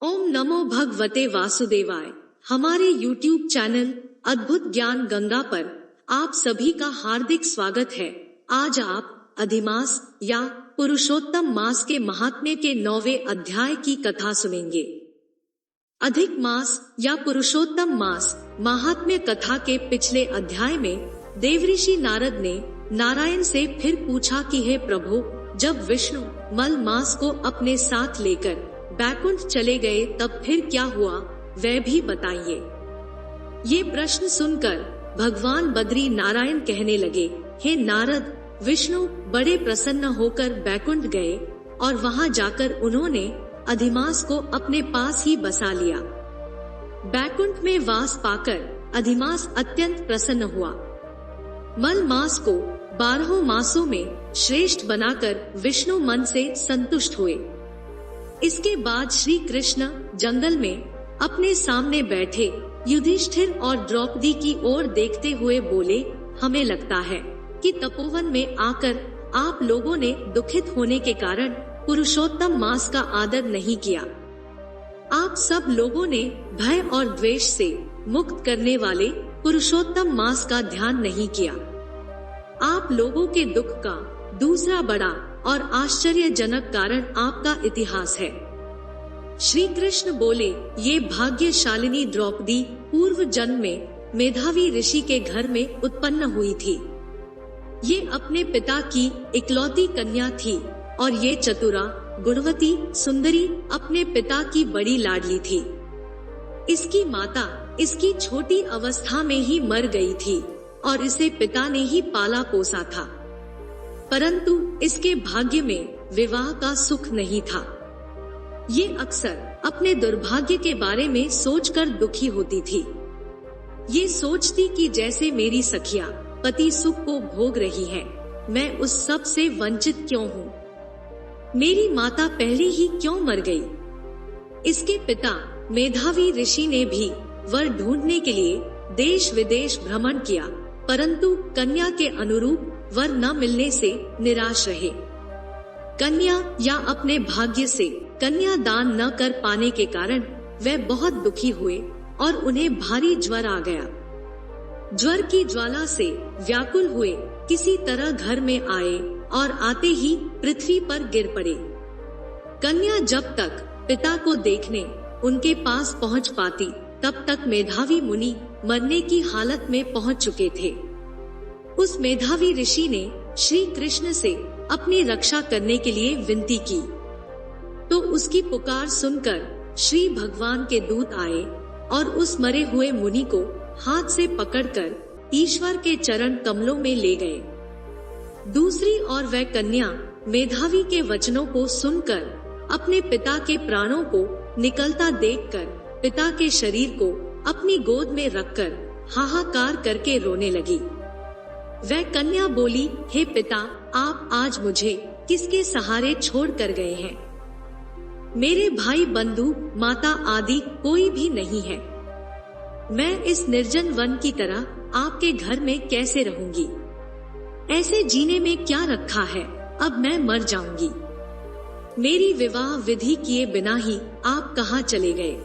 ओम नमो भगवते वासुदेवाय। हमारे YouTube चैनल अद्भुत ज्ञान गंगा पर आप सभी का हार्दिक स्वागत है। आज आप अधिमास या पुरुषोत्तम मास के महात्म्य के 9वें अध्याय की कथा सुनेंगे। अधिक मास या पुरुषोत्तम मास महात्म्य कथा के पिछले अध्याय में देवऋषि नारद ने नारायण से फिर पूछा कि हे प्रभु, जब विष्णु मल मास को अपने साथ लेकर बैकुंठ चले गए तब फिर क्या हुआ, वह भी बताइए। ये प्रश्न सुनकर भगवान बद्री नारायण कहने लगे, हे नारद, विष्णु बड़े प्रसन्न होकर बैकुंठ गए और वहां जाकर उन्होंने अधिमास को अपने पास ही बसा लिया। बैकुंठ में वास पाकर अधिमास अत्यंत प्रसन्न हुआ। मल मास को 12 मासों में श्रेष्ठ बनाकर विष्णु मन से संतुष्ट हुए। इसके बाद श्री कृष्ण जंगल में अपने सामने बैठे युधिष्ठिर और द्रौपदी की ओर देखते हुए बोले, हमें लगता है कि तपोवन में आकर आप लोगों ने दुखित होने के कारण पुरुषोत्तम मास का आदर नहीं किया। आप सब लोगों ने भय और द्वेष से मुक्त करने वाले पुरुषोत्तम मास का ध्यान नहीं किया। आप लोगों के दुख का दूसरा बड़ा और आश्चर्यजनक कारण आपका इतिहास है। श्री कृष्ण बोले, ये भाग्यशालिनी द्रौपदी पूर्व जन्म में मेधावी ऋषि के घर में उत्पन्न हुई थी। ये अपने पिता की इकलौती कन्या थी और ये चतुरा गुणवती सुंदरी अपने पिता की बड़ी लाडली थी। इसकी माता इसकी छोटी अवस्था में ही मर गई थी और इसे पिता ने ही पाला पोसा था, परंतु इसके भाग्य में विवाह का सुख नहीं था। ये अक्सर अपने दुर्भाग्य के बारे में सोचकर दुखी होती थी। ये सोचती कि जैसे मेरी सखिया पति सुख को भोग रही है, मैं उस सब से वंचित क्यों हूँ? मेरी माता पहले ही क्यों मर गई? इसके पिता मेधावी ऋषि ने भी वर ढूंढने के लिए देश विदेश भ्रमण किया, परंतु कन्या के अनुरूप वर न मिलने से निराश रहे। कन्या या अपने भाग्य से कन्या दान न कर पाने के कारण वे बहुत दुखी हुए और उन्हें भारी ज्वर आ गया। ज्वर की ज्वाला से व्याकुल हुए किसी तरह घर में आए और आते ही पृथ्वी पर गिर पड़े। कन्या जब तक पिता को देखने उनके पास पहुंच पाती, तब तक मेधावी मुनि मरने की हालत में पहुंच चुके थे। उस मेधावी ऋषि ने श्री कृष्ण से अपनी रक्षा करने के लिए विनती की, तो उसकी पुकार सुनकर श्री भगवान के दूत आए और उस मरे हुए मुनि को हाथ से पकड़कर ईश्वर के चरण कमलों में ले गए। दूसरी ओर वह कन्या मेधावी के वचनों को सुनकर अपने पिता के प्राणों को निकलता देखकर पिता के शरीर को अपनी गोद में रखकर हाहाकार करके रोने लगी। वह कन्या बोली, हे पिता, आप आज मुझे किसके सहारे छोड़ कर गए हैं? मेरे भाई बंधु माता आदि कोई भी नहीं है। मैं इस निर्जन वन की तरह आपके घर में कैसे रहूंगी? ऐसे जीने में क्या रखा है? अब मैं मर जाऊंगी। मेरी विवाह विधि किए बिना ही आप कहाँ चले गए?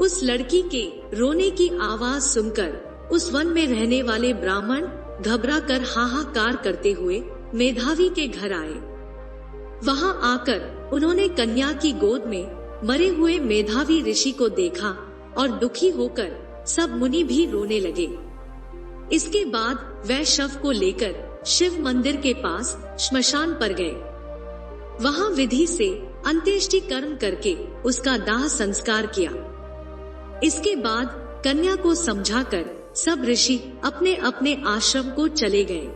उस लड़की के रोने की आवाज सुनकर उस वन में रहने वाले ब्राह्मण घबराकर हाहाकार करते हुए मेधावी के घर आए। वहां आकर उन्होंने कन्या की गोद में मरे हुए मेधावी ऋषि को देखा और दुखी होकर सब मुनि भी रोने लगे। इसके बाद वह शव को लेकर शिव मंदिर के पास श्मशान पर गए। वहां विधि से अंत्येष्टि कर्म करके उसका दाह संस्कार किया। इसके बाद कन्या को समझाकर सब ऋषि अपने अपने आश्रम को चले गए।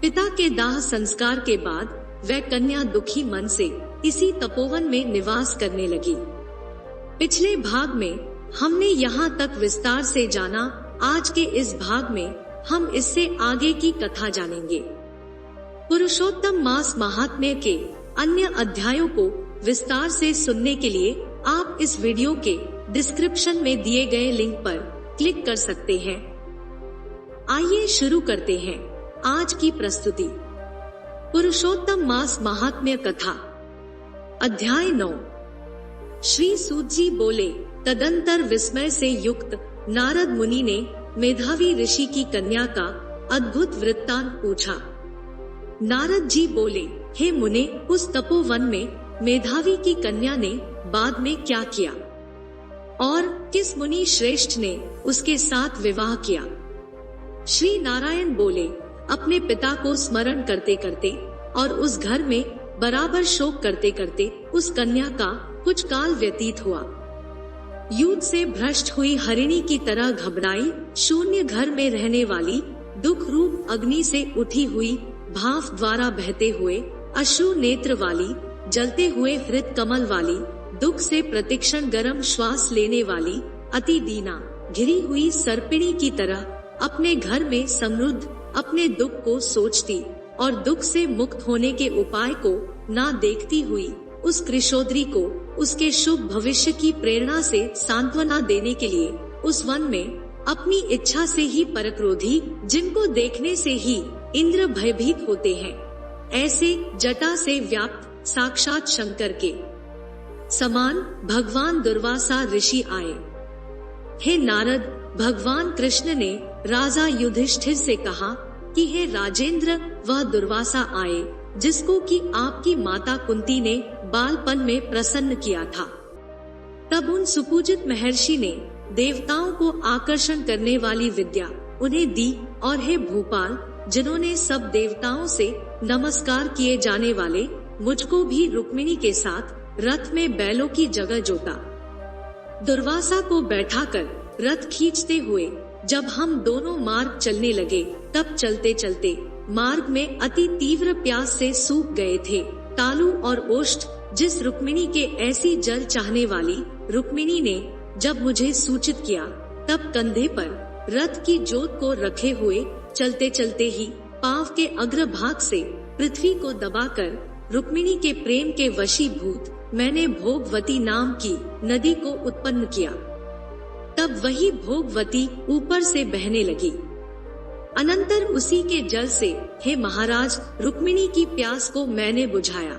पिता के दाह संस्कार के बाद वह कन्या दुखी मन से इसी तपोवन में निवास करने लगी। पिछले भाग में हमने यहाँ तक विस्तार से जाना। आज के इस भाग में हम इससे आगे की कथा जानेंगे। पुरुषोत्तम मास महात्म्य के अन्य अध्यायों को विस्तार से सुनने के लिए आप इस वीडियो के डिस्क्रिप्शन में दिए गए लिंक पर क्लिक कर सकते हैं। आइए शुरू करते हैं आज की प्रस्तुति। पुरुषोत्तम मास महात्म्य कथा, अध्याय 9। श्री सूत जी बोले, तदंतर विस्मय से युक्त नारद मुनि ने मेधावी ऋषि की कन्या का अद्भुत वृत्तांत पूछा। नारद जी बोले, हे मुने, उस तपोवन में मेधावी की कन्या ने बाद में क्या किया और किस मुनि श्रेष्ठ ने उसके साथ विवाह किया? श्री नारायण बोले, अपने पिता को स्मरण करते करते और उस घर में बराबर शोक करते करते उस कन्या का कुछ काल व्यतीत हुआ। युद्ध से भ्रष्ट हुई हरिणी की तरह घबराई, शून्य घर में रहने वाली, दुख रूप अग्नि से उठी हुई, भाव द्वारा बहते हुए, अश्रु नेत्र वाली, जलते हुए हृत कमल वाली, दुख से प्रतिक्षण गर्म श्वास लेने वाली, अति दीना, घिरी हुई सर्पिणी की तरह अपने घर में समृद्ध अपने दुख को सोचती और दुख से मुक्त होने के उपाय को ना देखती हुई, उस कृशोद्री को उसके शुभ भविष्य की प्रेरणा से सांत्वना देने के लिए उस वन में अपनी इच्छा से ही परक्रोधी, जिनको देखने से ही इंद्र भयभीत होते हैं, ऐसे जटा से व्याप्त साक्षात शंकर के समान भगवान दुर्वासा ऋषि आए। हे नारद, भगवान कृष्ण ने राजा युधिष्ठिर से कहा कि हे राजेंद्र, वह दुर्वासा आए जिसको कि आपकी माता कुंती ने बालपन में प्रसन्न किया था। तब उन सुपूजित महर्षि ने देवताओं को आकर्षण करने वाली विद्या उन्हें दी और हे भूपाल, जिन्होंने सब देवताओं से नमस्कार किए जाने वाले मुझको भी रुक्मिणी के साथ रथ में बैलों की जगह जोता। दुर्वासा को बैठाकर रथ खींचते हुए जब हम दोनों मार्ग चलने लगे, तब चलते चलते मार्ग में अति तीव्र प्यास से सूख गए थे। तालु और ओष्ठ जिस रुक्मिणी के ऐसी जल चाहने वाली रुक्मिणी ने जब मुझे सूचित किया, तब कंधे पर रथ की जोत को रखे हुए चलते चलते ही पांव के अग्रभाग से पृथ्वी को दबाकर रुक्मिणी के प्रेम के वशीभूत मैंने भोगवती नाम की नदी को उत्पन्न किया। तब वही भोगवती ऊपर से बहने लगी। अनंतर उसी के जल से हे महाराज, रुक्मिणी की प्यास को मैंने बुझाया।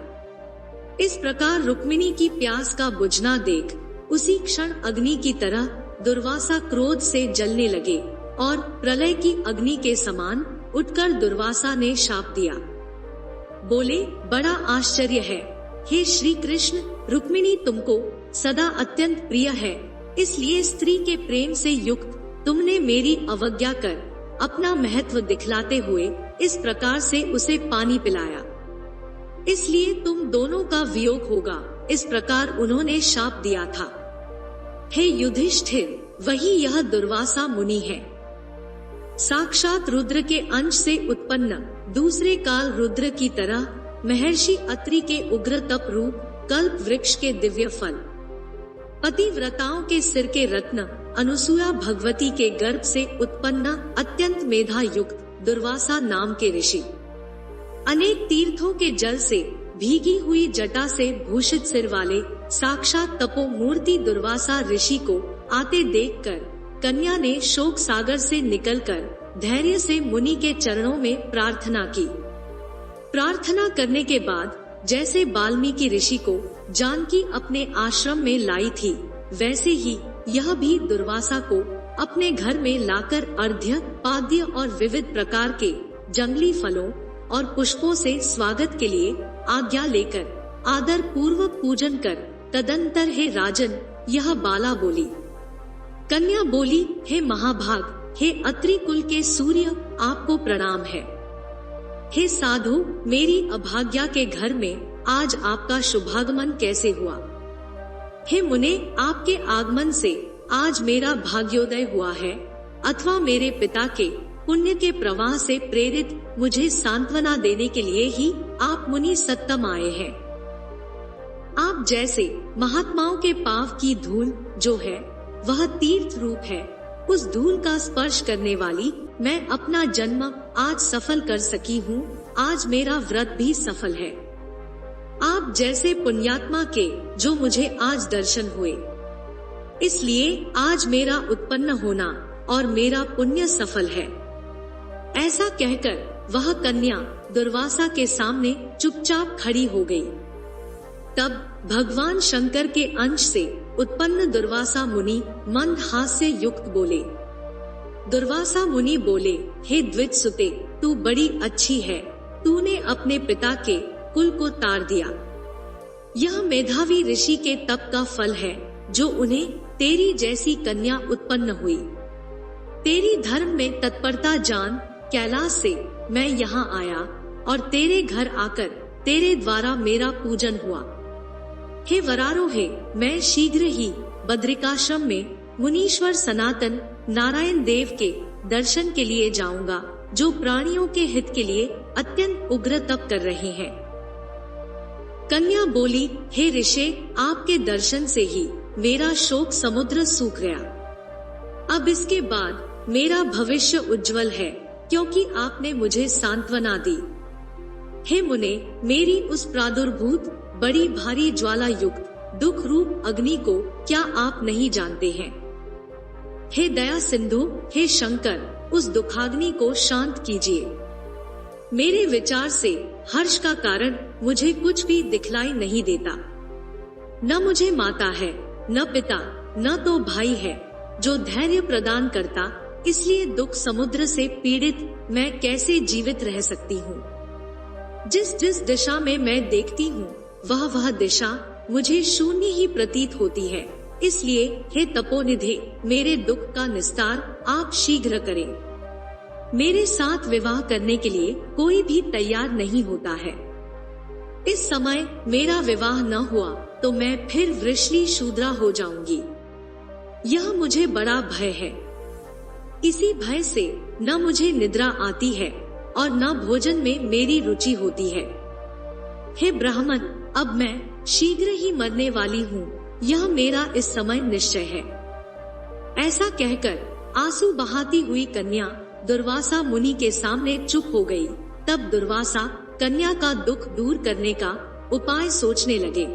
इस प्रकार रुक्मिणी की प्यास का बुझना देख उसी क्षण अग्नि की तरह दुर्वासा क्रोध से जलने लगे और प्रलय की अग्नि के समान उठकर दुर्वासा ने शाप दिया। बोले, बड़ा आश्चर्य है हे श्री कृष्ण, रुक्मिणी तुमको सदा अत्यंत प्रिय है, इसलिए स्त्री के प्रेम से युक्त तुमने मेरी अवज्ञा कर अपना महत्व दिखलाते हुए इस प्रकार से उसे पानी पिलाया, इसलिए तुम दोनों का वियोग होगा, इस प्रकार उन्होंने शाप दिया था। हे युधिष्ठिर, वही यह दुर्वासा मुनि है। साक्षात रुद्र के अंश से उत्पन्न दूसरे काल रुद्र की तरह महर्षि अत्रि के उग्र तप रूप कल्प वृक्ष के दिव्य फल, पतिव्रताओं के सिर के रत्न, अनुसूया भगवती के गर्भ से उत्पन्न अत्यंत मेधा युक्त दुर्वासा नाम के ऋषि, अनेक तीर्थों के जल से भीगी हुई जटा से भूषित सिर वाले साक्षात तपो मूर्ति दुर्वासा ऋषि को आते देखकर कन्या ने शोक सागर से निकलकर धैर्य से मुनि के चरणों में प्रार्थना की। प्रार्थना करने के बाद जैसे वाल्मीकि ऋषि को जानकी अपने आश्रम में लाई थी, वैसे ही यह भी दुर्वासा को अपने घर में लाकर अर्घ्य, पाद्य और विविध प्रकार के जंगली फलों और पुष्पों से स्वागत के लिए आज्ञा लेकर आदर पूर्वक पूजन कर तदंतर हे राजन, यह बाला बोली। कन्या बोली, हे महाभाग, हे अत्रि कुल के सूर्य, आपको प्रणाम है। हे साधु, मेरी अभाग्या के घर में आज आपका शुभागमन कैसे हुआ? हे मुने, आपके आगमन से आज मेरा भाग्योदय हुआ है, अथवा मेरे पिता के पुण्य के प्रवाह से प्रेरित मुझे सांत्वना देने के लिए ही आप मुनि सत्तम आए हैं। आप जैसे महात्माओं के पांव की धूल जो है वह तीर्थ रूप है, उस धूल का स्पर्श करने वाली मैं अपना जन्म आज सफल कर सकी हूँ। आज मेरा व्रत भी सफल है। आप जैसे पुण्यात्मा के जो मुझे आज दर्शन हुए, इसलिए आज मेरा उत्पन्न होना और मेरा पुण्य सफल है। ऐसा कहकर वह कन्या दुर्वासा के सामने चुपचाप खड़ी हो गई। तब भगवान शंकर के अंश से उत्पन्न दुर्वासा मुनि मंद हास्य युक्त बोले। दुर्वासा मुनि बोले, हे द्विज सुते, तू बड़ी अच्छी है, तूने अपने पिता के कुल को तार दिया। यह मेधावी ऋषि के तप का फल है जो उन्हें तेरी जैसी कन्या उत्पन्न हुई। तेरी धर्म में तत्परता जान कैलाश से मैं यहाँ आया और तेरे घर आकर तेरे द्वारा मेरा पूजन हुआ। हे वरारोहे, मैं शीघ्र ही बद्रिकाश्रम में मुनीश्वर सनातन नारायण देव के दर्शन के लिए जाऊंगा, जो प्राणियों के हित के लिए अत्यंत उग्र तप कर रहे हैं। कन्या बोली, हे ऋषि, आपके दर्शन से ही मेरा शोक समुद्र सूख गया। अब इसके बाद मेरा भविष्य उज्जवल है, क्योंकि आपने मुझे सांत्वना दी। हे मुने, मेरी उस प्रादुर्भूत बड़ी भारी ज्वाला युक्त दुख रूप अग्नि को क्या आप नहीं जानते हैं? हे दया सिंधु, हे शंकर, उस दुखाग्नि को शांत कीजिए। मेरे विचार से हर्ष का कारण मुझे कुछ भी दिखलाई नहीं देता। न मुझे माता है, न पिता, न तो भाई है जो धैर्य प्रदान करता, इसलिए दुख समुद्र से पीड़ित मैं कैसे जीवित रह सकती हूँ? जिस जिस दिशा में मैं देखती हूँ वह दिशा मुझे शून्य ही प्रतीत होती है। इसलिए हे तपोनिधे, मेरे दुख का निस्तार आप शीघ्र करें। मेरे साथ विवाह करने के लिए कोई भी तैयार नहीं होता है। इस समय मेरा विवाह न हुआ तो मैं फिर वृषली शूद्रा हो जाऊंगी। यह मुझे बड़ा भय है। इसी भय से न मुझे निद्रा आती है और न भोजन में मेरी रुचि होती है। हे ब्राह्मण, अब मैं शीघ्र ही मरने वाली हूँ, यह मेरा इस समय निश्चय है। ऐसा कहकर आंसू बहाती हुई कन्या दुर्वासा मुनि के सामने चुप हो गई। तब दुर्वासा कन्या का दुख दूर करने का उपाय सोचने लगे।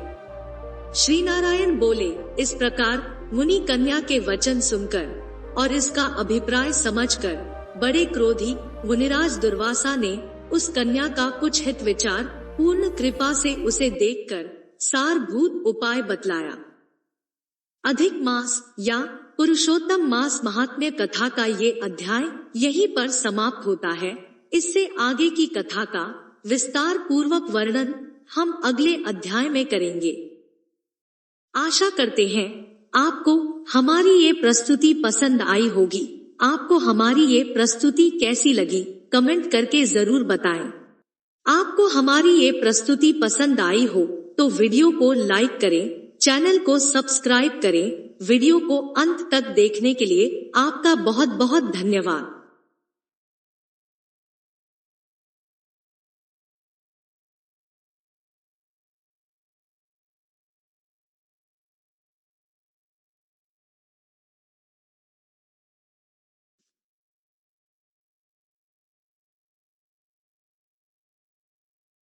श्री नारायण बोले, इस प्रकार मुनि कन्या के वचन सुनकर और इसका अभिप्राय समझकर बड़े क्रोधी मुनिराज दुर्वासा ने उस कन्या का कुछ हित विचार पूर्ण कृपा से उसे देखकर सारभूत उपाय बतलाया। अधिक मास या पुरुषोत्तम मास महात्म्य कथा का ये अध्याय यहीं पर समाप्त होता है। इससे आगे की कथा का विस्तार पूर्वक वर्णन हम अगले अध्याय में करेंगे। आशा करते हैं आपको हमारी ये प्रस्तुति पसंद आई होगी। आपको हमारी ये प्रस्तुति कैसी लगी कमेंट करके जरूर बताएं। आपको हमारी ये प्रस्तुति पसंद आई हो तो वीडियो को लाइक करें, चैनल को सब्सक्राइब करें। वीडियो को अंत तक देखने के लिए आपका बहुत बहुत धन्यवाद।